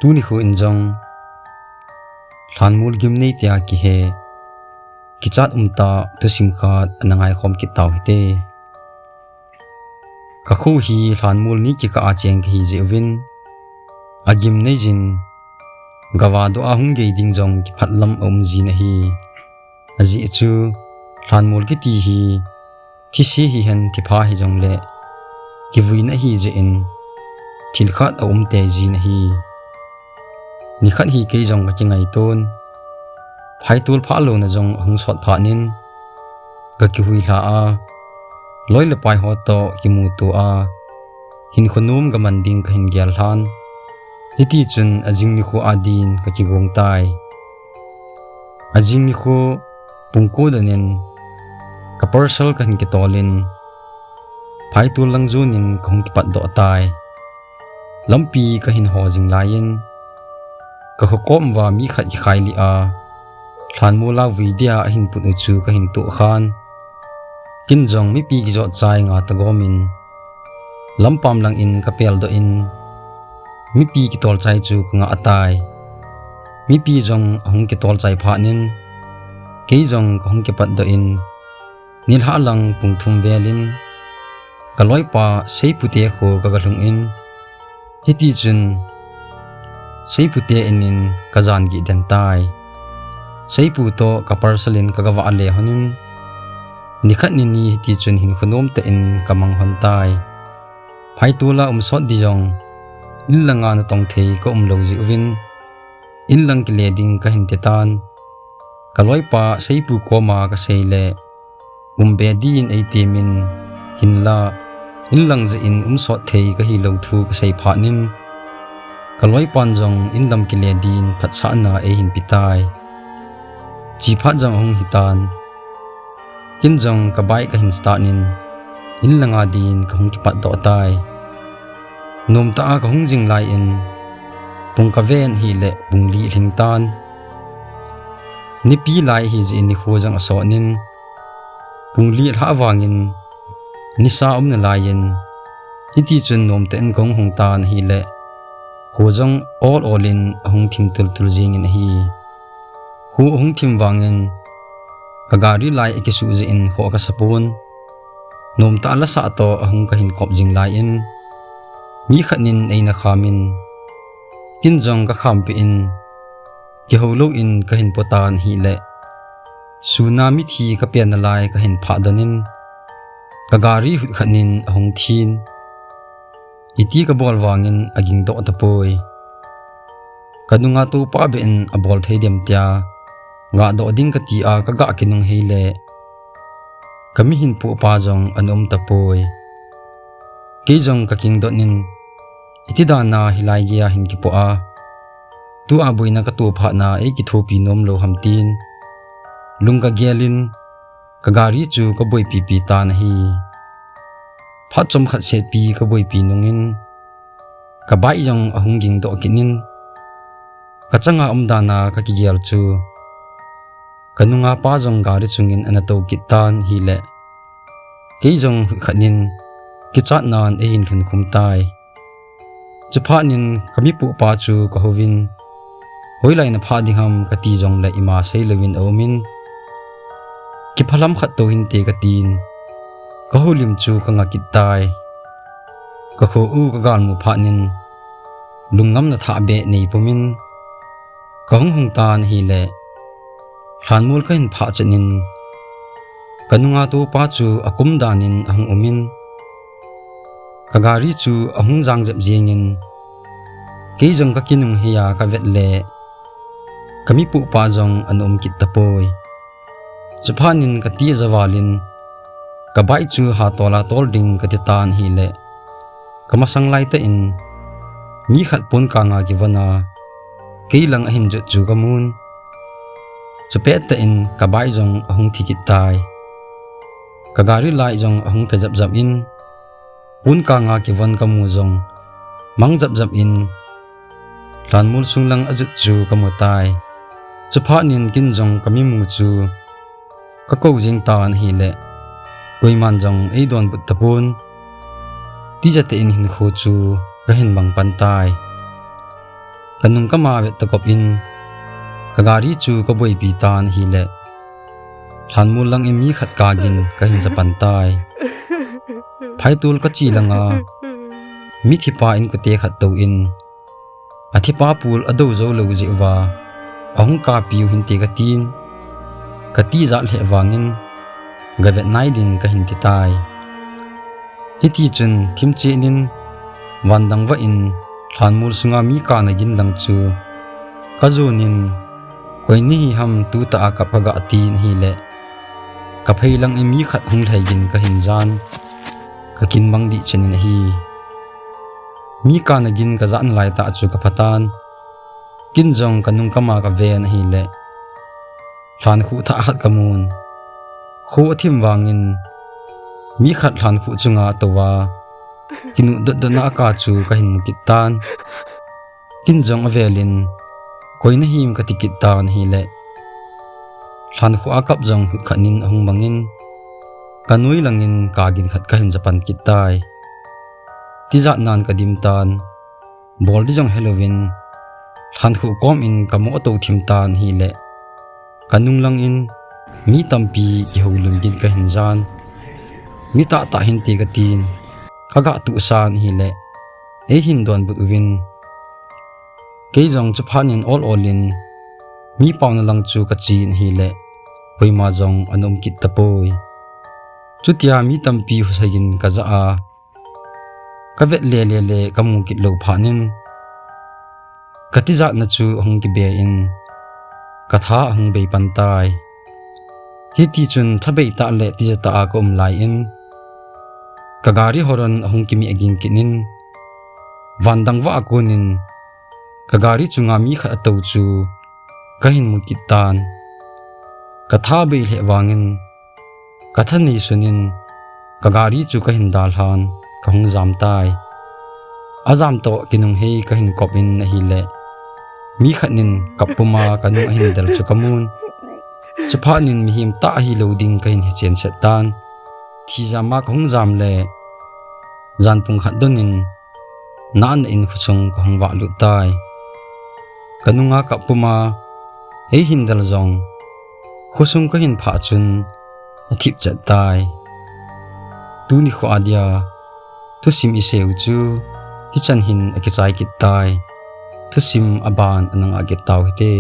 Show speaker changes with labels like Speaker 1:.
Speaker 1: tu ni khu in jong LHANMOL GIMNEI tia ki he ki chat ta Thusim khat anangai khom ki taw hite ka khu hi LHANMOL ni ki ka acheng hi jewin a GIMNEI jin gawa do a hung ge ding jong ki phatlam ji na hi aji chu LHANMOL ki ti hi thi si hi hen thi pha hi jong le ki vui na hi je in thil khat te ji na hi ni khat hi ke jong ka ngai ton phai tul pha lo na jong hung sot pha nin ka ki hui la a loi le pai ho to ki mu tu a hin khunum ga manding ka hin gyal han hiti chun ajing ni khu adin ka ki gong tai ajing ni khu pungko danen ka parcel ka hin ki tolin phai tul lang junin khong ki pat do tai lampi ka hin ho jing lain ka khokom wa mi khat ki khai li a LHANMOL la video hin put chu ka hin tu khan kin jong mi pi ki jo chai nga ta gomin lampam lang in ka pel do in mi pi ki tol chai chu nga atai mi pi jong hong ki tol chai pha nin ke jong hong ki pat do in nil ha lang pung thum belin ka loi pa sei pute kho ka galung in hiti chun sei pute inin ka jan gi den tai sei pu to ka parcelin ka gawa le honin ni khat ni ni hiti chun hin khunom te in kamang hon tai phai tula sot di jong in langa na tong thei ko lo ji win in lang ki le ding ka hin te tan ka loi pa sei pu ko ma ka sei le be din ei temin hin la in lang je in sot thei ka hi lo thu ka sei pha nin ka loi pan jong in lam ki le din phat sa na e hin pitai chi phat jong hong hitan kin jong ka bai ka hin sta nin in langa din ka hong ki pat do tai nom ta ka hong jing lai in pung ka ven hi le pung li hling tan ni pi lai hi ji ni kho jang so nin pung li ha wangin ni sa na lain hiti chun nom ten kong hong tan hi le kho jang all in hong thim tul jing in hi khu hong thim wangin ka gari lai ke su ji in kho ka sapun nom ta la sa to hong ka hin kop jing lai in mi khanin eina khamin kin jong ka kham pi in ki holo in ka hin potan hi le sunami thi ka pian na lai ka hin pha donin ka gari hut khanin hong thin iti ka bol wangin aging do ta poi kanunga tu pa be in a bol thei dem tia nga do ding ka ti a ka ga kinung heile kami hin pu pa jong anom ta poi ke jong ka king do nin iti da na hilai gia hin ki po a tu a boina ka tu pha na e ki thopi nom lo hamtin lunga gelin ka gari chu ka boi pi ta na hi phat chom khat se pi ka boi pi nungin ka bai jong ahung ging do kinin ka changa dana ka ki gel chu kanunga pa jong gari chungin anato kitan hi le ke jong khanin ki chat nan e hin khun khum tai chapha nin kami pu pa chu ka hovin hoilai na pha ding ham ka ti jong la ima sei lewin omin ki phalam khat to hin te ka tin ka holim chu ka nga kit tai ka kho u ka gal mu pha nin lungam na tha be nei pomin ka hung tan hi le LHANMOL ka hin pha chanin kanunga to pa chu akum danin ahung umin ka gari chu ahung jang jep jengin ke jong ka kinung hiya ka vet le kami pu pa jong anom kit tapoi chaphanin ka ti zawalin ka bai chu ha tola tol ding ka ti tan hi le kamasang lai ta in mi khat pon ka nga gi wana ke lang ahin ju chu ka mun chapet ta in ka bai jong ahung thikit tai ka gari lai jong ahung pe jap in pun ka nga ki wan ka mu jong mang jap in LHANMOL sung lang ajut chu ka mu tai chapha nin kin jong kami mu chu ka ko jing tan hi le koiman jong ei don but tapun ti jate in hin kho chu ka hin bang pan tai kanung kama vet takop in kagari chu ka boi pi tan hi le LHANMOL lang imi khat kagin ka hin japan tai phaitul ka chi langa mi thipa in ko te khat to in athipa pul ado zo lo je wa ahung ka piu hin te ka tin ka ti za le wangin gavet nai din ka hin ti tai hiti chun thim che nin wandang wa in LHANMOL sunga mi ka na gin lang chu kazunin koi ni ham tu ta ka paga tin hi le ka phei lang imi khat hung thai gin ka hin jan ka kin mang di chenin hi mi ka na gin ka zan lai ta chu ka phatan kin jong kanung kama ka ven hi le hlan khu tha khat kamun khu athim wangin mi khat hlan khu chunga towa kinu dot na ka chu ka hin kitan kin jong avelin koina him ka tikit tan hi le hlan khu akap jong hut khanin ahung mangin kanui langin kagin khat ka hin japan kitai tizat nan ka dim tan bol di jong halloween hlan khu kom in kamo to thim tan hi le kanung langin mi tampi ki holun gin ka hin jan mi ta ta hin ti ka tin kaga tu san hi le e hin don but win ke jong chuphanin all in mi pawn lang chu ka chin hi le koima jong anom kit tapoi chutia mi tampi husagin ka za a ka vet le kamu kit lo phanin katiza na chu hong ki be in katha hong be pantai hiti chun thabei ta le ti ta a kom lai in kagari horon hong ki mi agin kinin wandang wa akunin kagari chunga mi kha to chu kahin mukitan katha be le wangin kathani sunin kagari chu kahin dal han kahung jam tai azam to kinung hei kahin kopin na hi le mi khanin kapuma kanung ahin dal chu kamun chaphanin mi him ta hi loading kahin he chen setan thi jama kahung jam le jan pung khat donin nan in khuchung kahung wa lu tai kanunga kapuma ei hindal jong khusung kahin pha chun athip chat tai tuni kho adia Thusim iseu chu hichan hin akichai kit tai Thusim aban anang agit taw hite